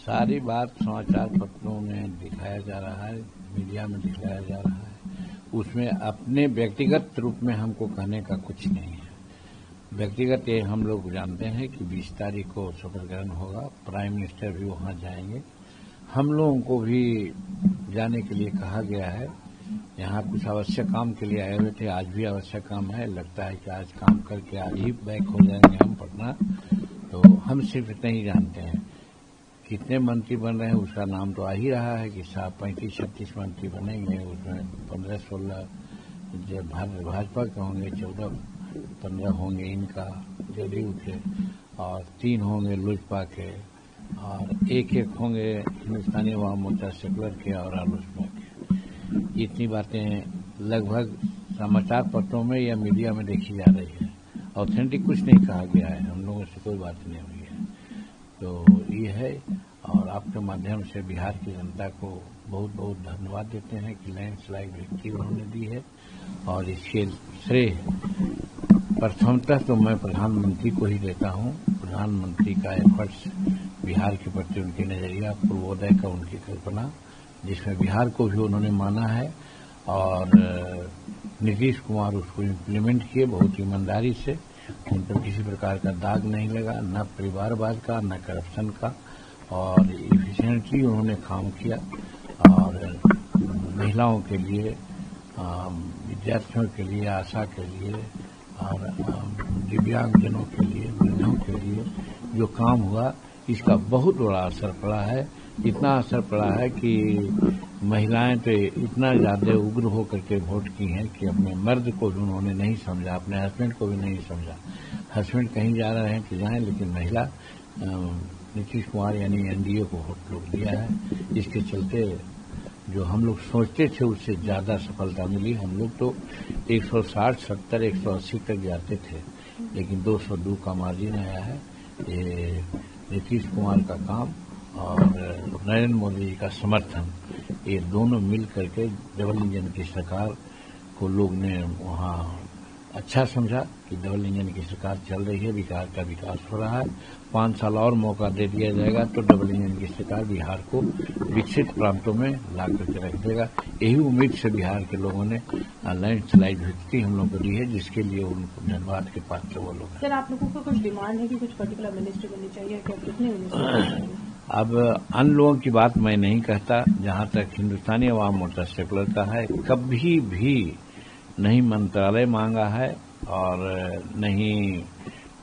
सारी बात समाचार पत्रों में दिखाया जा रहा है, मीडिया में दिखाया जा रहा है। उसमें अपने व्यक्तिगत रूप में हमको कहने का कुछ नहीं है। व्यक्तिगत ये हम लोग जानते हैं कि 20 तारीख को शपथ ग्रहण होगा, प्राइम मिनिस्टर भी वहां जाएंगे। हम लोगों को भी जाने के लिए कहा गया है। यहाँ कुछ आवश्यक काम के लिए आए हुए थे, आज भी आवश्यक काम है। लगता है कि आज काम करके आज ही बैक हो जाएंगे हम पटना। तो हम सिर्फ इतना ही जानते हैं कितने मंत्री बन रहे हैं, उसका नाम तो आ ही रहा है कि 35-36 मंत्री बनेंगे। उसमें 15-16 जब भाजपा के होंगे, 14-15 होंगे इनका जदयू के, और 3 होंगे लोजपा के, और एक होंगे हिंदुस्तानी अवाम मोर्चा सेकुलर के और आलोचना के। इतनी बातें लगभग समाचार पत्रों में या मीडिया में देखी जा रही है। ऑथेंटिक कुछ नहीं कहा गया है, हम लोगों से कोई बात नहीं हुई है। तो ये है, और आपके माध्यम से बिहार की जनता को बहुत बहुत धन्यवाद देते हैं कि लैंडस्लाइड विक्ट्री उन्होंने दी है। और इसके श्रेय प्रथमतः तो मैं प्रधानमंत्री को ही देता हूं। प्रधानमंत्री का एफर्ट्स, बिहार के प्रति उनकी नजरिया, पूर्वोदय का उनकी कल्पना, जिसमें बिहार को भी उन्होंने माना है, और नीतीश कुमार उसको इम्प्लीमेंट किए बहुत ईमानदारी से। उन पर किसी प्रकार का दाग नहीं लगा, न परिवारवाद का न करप्शन का, और इफिशिएंटली उन्होंने काम किया। और महिलाओं के लिए, विद्यार्थियों के लिए, आशा के लिए, और दिव्यांगजनों के लिए, वृद्धों के लिए जो काम हुआ, इसका बहुत बड़ा असर पड़ा है। इतना असर पड़ा है कि महिलाएं तो इतना ज्यादा उग्र होकर के वोट की हैं कि अपने मर्द को भी उन्होंने नहीं समझा, अपने हस्बैंड को भी नहीं समझा। हस्बैंड कहीं जा रहे हैं तो जाएं, लेकिन महिला नीतीश कुमार यानी एनडीए को वोट लोग दिया है। इसके चलते जो हम लोग सोचते थे उससे ज्यादा सफलता मिली। हम लोग तो 160, 70, 180 तक जाते थे, लेकिन 202 का मार्जिन आया है। ये नीतीश कुमार का काम और नरेंद्र मोदी जी का समर्थन, ये दोनों मिल करके डबल इंजन की सरकार को लोग ने वहां अच्छा समझा कि डबल इंजन की सरकार चल रही है, बिहार का विकास हो रहा है। 5 साल और मौका दे दिया जाएगा तो डबल इंजन की सरकार बिहार को विकसित प्रांतों में ला करके रख देगा। यही उम्मीद से बिहार के लोगों ने लैंडस्लाइड विक्ट्री हम लोग को दी है, जिसके लिए उनको धन्यवाद के पात्र वो लोग हैं। सर, आप लोगों को कुछ डिमांड है कि कुछ पर्टिकुलर मिनिस्टर बननी चाहिए, क्या कितने मिनिस्टर? अब अन्य लोगों की बात मैं नहीं कहता। जहां तक हिंदुस्तानी अवाम मोर्चा सेकुलर का है, कभी भी नहीं मंत्रालय मांगा है और नहीं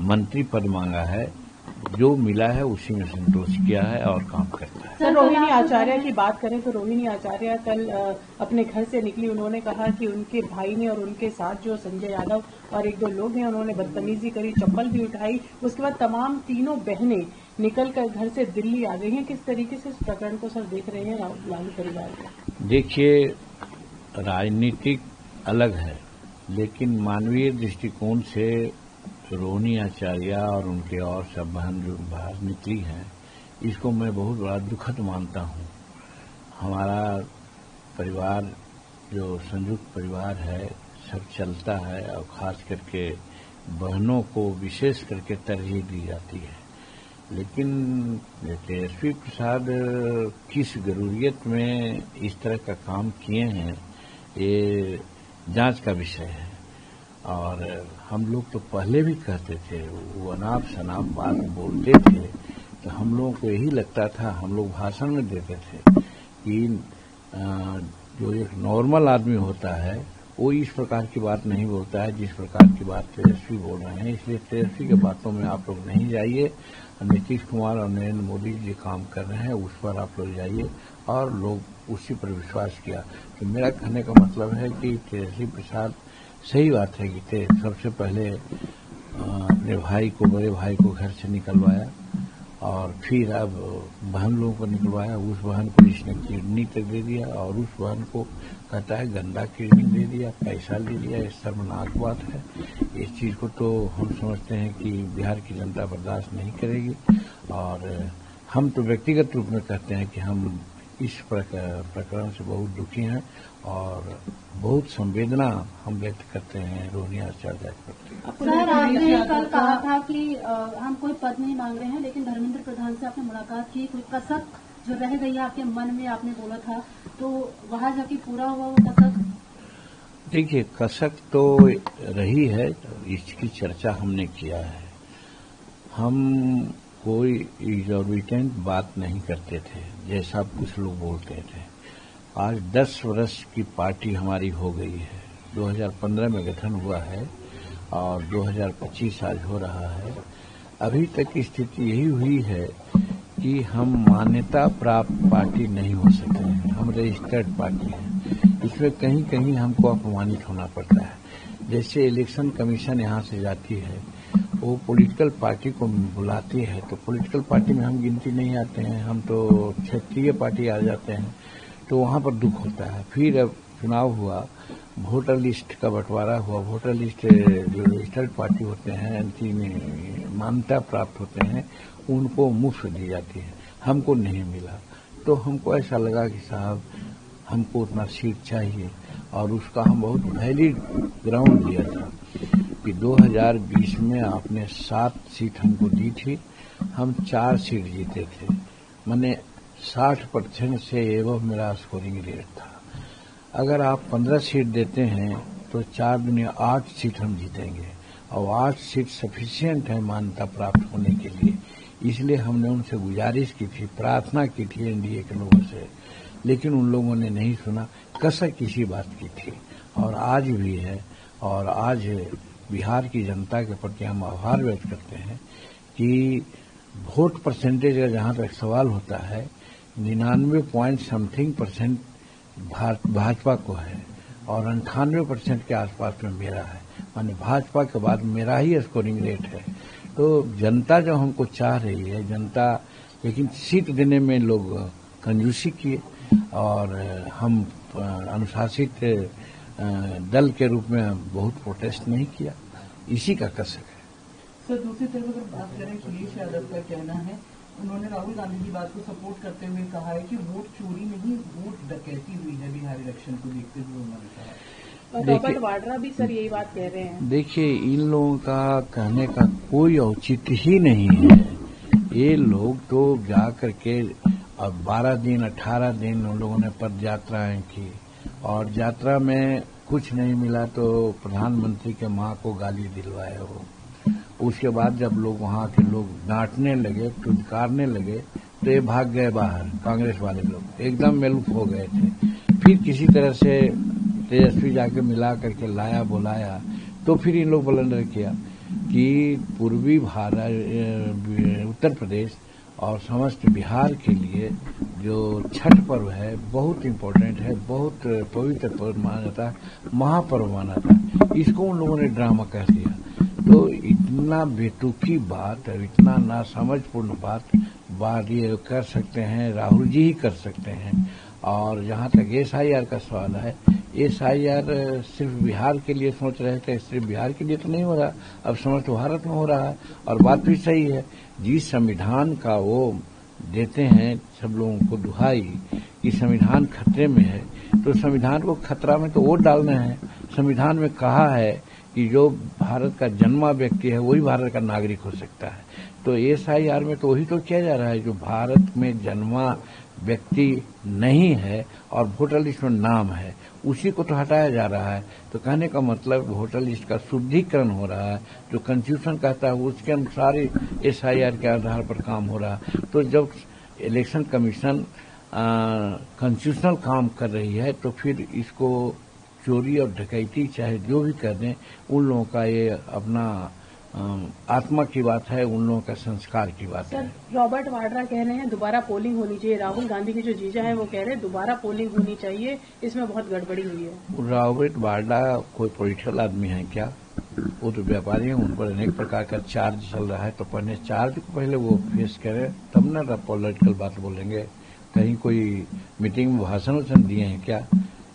मंत्री पद मांगा है। जो मिला है उसी में संतोष किया है और काम करता है। सर, रोहिणी आचार्य की बात करें तो रोहिणी आचार्य कल अपने घर से निकली। उन्होंने कहा कि उनके भाई ने और उनके साथ जो संजय यादव और 1-2 लोग हैं, उन्होंने बदतमीजी करी, चप्पल भी उठाई। उसके बाद तमाम तीनों बहनें निकलकर घर से दिल्ली आ गई हैं। किस तरीके से इस प्रकरण को सर देख रहे हैं लालू परिवार को? देखिए, राजनीतिक अलग है, लेकिन मानवीय दृष्टिकोण से रोहिणी आचार्य और उनके और सब बहन जो बाहर निकली हैं, इसको मैं बहुत बड़ा दुखद मानता हूं। हमारा परिवार जो संयुक्त परिवार है, सब चलता है, और खास करके बहनों को विशेष करके तरजीह दी जाती है। लेकिन तेजस्वी प्रसाद किस जरूरियत में इस तरह का काम किए हैं, ये जांच का विषय है। और हम लोग तो पहले भी कहते थे, वो अनाप शनाप बात बोलते थे, तो हम लोगों को यही लगता था, हम लोग भाषण में देते थे कि जो एक नॉर्मल आदमी होता है वो इस प्रकार की बात नहीं बोलता है जिस प्रकार की बात तेजस्वी बोल रहे हैं। इसलिए तेजस्वी की बातों में आप लोग नहीं जाइए। नीतीश कुमार और नरेंद्र मोदी जी काम कर रहे हैं, उस पर आप लोग जाइए। और लोग उसी पर विश्वास किया। तो मेरा कहने का मतलब है कि तेजस्वी प्रसाद, सही बात है कि सबसे पहले अपने भाई को, बड़े भाई को घर से निकलवाया, और फिर अब बहन लोगों को निकलवाया। उस बहन को इसने किडनी तक दे दिया, और उस बहन को कहता है गंदा किडनी दे दिया, पैसा ले लिया। ये शर्मनाक बात है। इस चीज को तो हम समझते हैं कि बिहार की जनता बर्दाश्त नहीं करेगी। और हम तो व्यक्तिगत रूप में कहते हैं कि हम इस प्रकरण से बहुत दुखी हैं और बहुत संवेदना हम व्यक्त करते हैं रोहिणी आचार्य के प्रति। सर, आपने कल कहा था कि हम कोई पद नहीं मांग रहे हैं, लेकिन धर्मेंद्र प्रधान से आपने मुलाकात की, कोई कसक जो रह गई है आपके मन में, आपने बोला था, तो वहां जाके पूरा हुआ वो कसक? देखिए, कसक तो रही है, इसकी चर्चा हमने किया है। हम कोई एग्जॉर्बिटेंट बात नहीं करते थे, जैसा कुछ लोग बोलते थे। आज 10 वर्ष की पार्टी हमारी हो गई है। 2015 में गठन हुआ है और 2025 आज हो रहा है। अभी तक की स्थिति यही हुई है कि हम मान्यता प्राप्त पार्टी नहीं हो सके हैं, हम रजिस्टर्ड पार्टी हैं। इसमें कहीं कहीं हमको अपमानित होना पड़ता है। जैसे इलेक्शन कमीशन यहाँ से जाती है, वो पॉलिटिकल पार्टी को बुलाती है, तो पॉलिटिकल पार्टी में हम गिनती नहीं आते हैं, हम तो क्षेत्रीय पार्टी आ जाते हैं, तो वहाँ पर दुख होता है। फिर अब चुनाव हुआ, वोटर लिस्ट का बंटवारा हुआ, वोटर लिस्ट जो रजिस्टर्ड पार्टी होते हैं, मान्यता प्राप्त होते हैं, उनको मुफ्त दी जाती है, हमको नहीं मिला। तो हमको ऐसा लगा कि साहब हमको उतना सीट चाहिए, और उसका हम बहुत वैलिड ग्राउंड दिया था कि 2020 में आपने 7 सीट हमको दी थी, हम 4 सीट जीते थे, माने 60% से एवं मेरा स्कोरिंग रेट था। अगर आप 15 सीट देते हैं तो 4 दुनिया 8 सीट हम जीतेंगे, और 8 सीट सफिशिएंट है मान्यता प्राप्त होने के लिए। इसलिए हमने उनसे गुजारिश की थी, प्रार्थना की थी एनडीए के लोगों से, लेकिन उन लोगों ने नहीं सुना, कसक किसी बात की थी, और आज भी है। और आज बिहार की जनता के प्रति हम आभार व्यक्त करते हैं कि वोट परसेंटेज का जहां तक सवाल होता है, 99% भाजपा को है और 98% के आसपास में मेरा है, माने भाजपा के बाद मेरा ही स्कोरिंग रेट है। तो जनता जो हमको चाह रही है, जनता, लेकिन सीट देने में लोग कंजूसी किए, और हम अनुशासित दल के रूप में बहुत प्रोटेस्ट नहीं किया, इसी का कसक है। सर, दूसरी तरफ अगर बात करें, अखिलेश यादव का कहना है, उन्होंने राहुल गांधी की बात को सपोर्ट करते हुए कहा है कि वोट चोरी नहीं, वोट डकैती हुई है बिहार इलेक्शन को देखते हुए, उन्होंने कहा। रॉबर्ट वाड्रा भी सर यही बात कह रहे हैं। देखिए, इन लोगों का कहने का कोई औचित्य ही नहीं है। ये लोग तो जा करके अब 12 दिन 18 दिन उन लोगों ने पद यात्राएं की, और यात्रा में कुछ नहीं मिला तो प्रधानमंत्री के मां को गाली दिलवाए हो। उसके बाद जब लोग वहां के लोग डांटने लगे, टुटकारने लगे, तो ये भाग गए बाहर। कांग्रेस वाले लोग एकदम बेलूफ हो गए थे। फिर किसी तरह से तेजस्वी जाके मिला करके लाया, बुलाया, तो फिर इन लोग बलंडर किया कि पूर्वी भारत, उत्तर प्रदेश और समस्त बिहार के लिए जो छठ पर्व है बहुत इम्पोर्टेंट है, बहुत पवित्र पर्व माना जाता है, महापर्व माना जाता है। इसको उन लोगों ने ड्रामा कह दिया। तो इतना बेतुकी बात, इतना नासमझपूर्ण बात ये कर सकते हैं, राहुल जी ही कर सकते हैं। और जहां तक एसआईआर का सवाल है, एसआईआर सिर्फ बिहार के लिए सोच रहे थे, सिर्फ बिहार के लिए तो नहीं हो रहा, अब समस्त भारत में हो रहा है। और बात भी सही है, जिस संविधान का वो देते हैं सब लोगों को दुहाई कि संविधान खतरे में है, तो संविधान को खतरा में तो वोट डालना है। संविधान में कहा है कि जो भारत का जन्मा व्यक्ति है वही भारत का नागरिक हो सकता है। तो एसआईआर में तो वही तो किया जा रहा है, जो भारत में जन्मा व्यक्ति नहीं है और वोटर लिस्ट में नाम है, उसी को तो हटाया जा रहा है। तो कहने का मतलब वोटर लिस्ट का शुद्धिकरण हो रहा है, जो कॉन्स्टिट्यूशन कहता है उसके अनुसार ही एसआईआर के आधार पर काम हो रहा है। तो जब इलेक्शन कमीशन कॉन्स्टिट्यूशनल काम कर रही है, तो फिर इसको चोरी और डकैती चाहे जो भी कर दें, उन लोगों का ये अपना आत्मा की बात है, उन लोगों का संस्कार की बात है। सर, रॉबर्ट वाड्रा कह रहे हैं दोबारा पोलिंग होनी चाहिए। राहुल गांधी के जो जीजा है वो कह रहे हैं दोबारा पोलिंग होनी चाहिए, इसमें बहुत गड़बड़ी हुई है। रॉबर्ट वाड्रा कोई पॉलिटिकल आदमी है क्या? वो तो व्यापारी हैं, उन पर अनेक प्रकार का चार्ज चल रहा है, तो पहले चार्ज को पहले वो फेस करें, तब ना पॉलिटिकल बात बोलेंगे। कहीं कोई मीटिंग में भाषण दिए हैं क्या?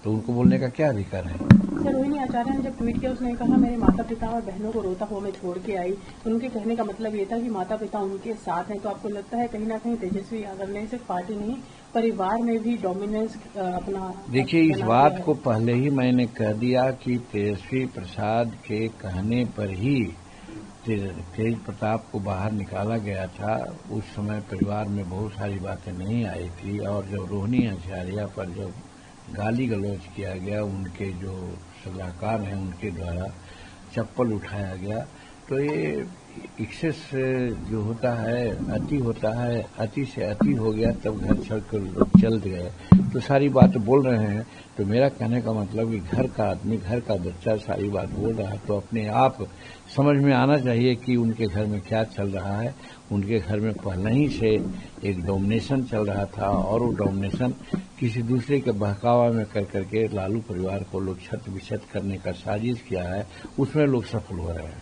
तो उनको बोलने का क्या अधिकार है? सर, रोहिणी आचार्य ने जब ट्वीट किया, उसने कहा मेरे माता पिता और बहनों को रोता हुआ मैं छोड़ के आई। उनके कहने का मतलब ये था कि माता पिता उनके साथ हैं। तो आपको लगता है कहीं ना कहीं तेजस्वी यादव ने सिर्फ पार्टी नहीं, परिवार में भी डोमिनेंस अपना? देखिए, इस बात को पहले ही मैंने कह दिया कि तेजस्वी प्रसाद के कहने पर ही तेज प्रताप को बाहर निकाला गया था। उस समय परिवार में बहुत सारी बातें नहीं आई थी, और जब रोहिणी आचार्य पर जब गाली गलौज किया गया, उनके जो सलाहकार हैं उनके द्वारा चप्पल उठाया गया, तो ये एक्सेस जो होता है, अति होता है, अति से अति हो गया, तब घर छोड़कर लोग चल गए। तो सारी बात बोल रहे हैं, तो मेरा कहने का मतलब कि घर का आदमी, घर का बच्चा सारी बात बोल रहा है, तो अपने आप समझ में आना चाहिए कि उनके घर में क्या चल रहा है। उनके घर में पहले ही से एक डोमिनेशन चल रहा था, और वो डोमिनेशन किसी दूसरे के बहकावा में कर करके लालू परिवार को लोग छत बिछत करने का साजिश किया है, उसमें लोग सफल हो रहे हैं।